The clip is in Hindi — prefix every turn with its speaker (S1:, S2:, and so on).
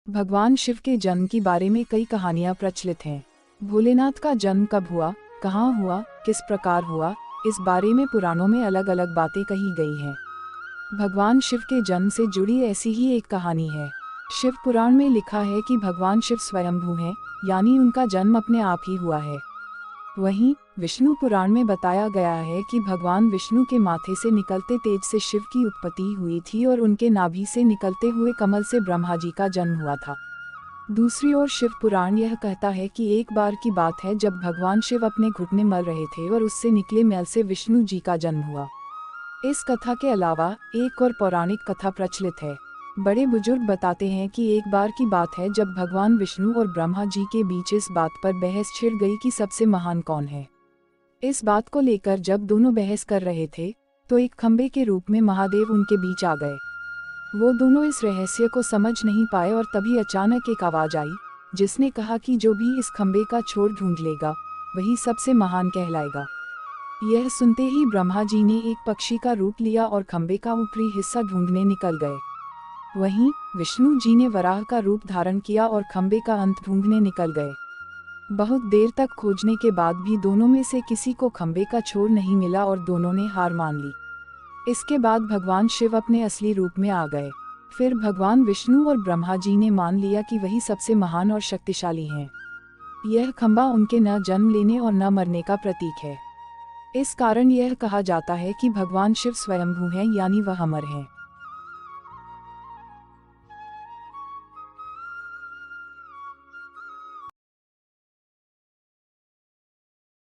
S1: भगवान शिव के जन्म के बारे में कई कहानियां प्रचलित हैं। भोलेनाथ का जन्म कब हुआ, कहाँ हुआ, किस प्रकार हुआ, इस बारे में पुराणों में अलग अलग बातें कही गई हैं। भगवान शिव के जन्म से जुड़ी ऐसी ही एक कहानी है। शिव पुराण में लिखा है कि भगवान शिव स्वयंभू हैं, यानी उनका जन्म अपने आप ही हुआ है। वहीं विष्णु पुराण में बताया गया है कि भगवान विष्णु के माथे से निकलते तेज से शिव की उत्पत्ति हुई थी और उनके नाभि से निकलते हुए कमल से ब्रह्मा जी का जन्म हुआ था। दूसरी ओर शिव पुराण यह कहता है कि एक बार की बात है जब भगवान शिव अपने घुटने मल रहे थे और उससे निकले मैल से विष्णु जी का जन्म हुआ। इस कथा के अलावा एक और पौराणिक कथा प्रचलित है। बड़े बुजुर्ग बताते हैं कि एक बार की बात है जब भगवान विष्णु और ब्रह्मा जी के बीच इस बात पर बहस छिड़ गई कि सबसे महान कौन है। इस बात को लेकर जब दोनों बहस कर रहे थे तो एक खंबे के रूप में महादेव उनके बीच आ गए। वो दोनों इस रहस्य को समझ नहीं पाए और तभी अचानक एक आवाज आई जिसने कहा कि जो भी इस खंबे का छोर ढूंढ लेगा वही सबसे महान कहलाएगा। यह सुनते ही ब्रह्मा जी ने एक पक्षी का रूप लिया और खंबे का ऊपरी हिस्सा ढूंढने निकल गए। वहीं विष्णु जी ने वराह का रूप धारण किया और खंबे का अंत ढूंढने निकल गए। बहुत देर तक खोजने के बाद भी दोनों में से किसी को खंबे का छोर नहीं मिला और दोनों ने हार मान ली। इसके बाद भगवान शिव अपने असली रूप में आ गए। फिर भगवान विष्णु और ब्रह्मा जी ने मान लिया कि वही सबसे महान और शक्तिशाली हैं। यह खंबा उनके न जन्म लेने और न मरने का प्रतीक है। इस कारण यह कहा जाता है कि भगवान शिव स्वयंभू हैं, यानी वह अमर हैं।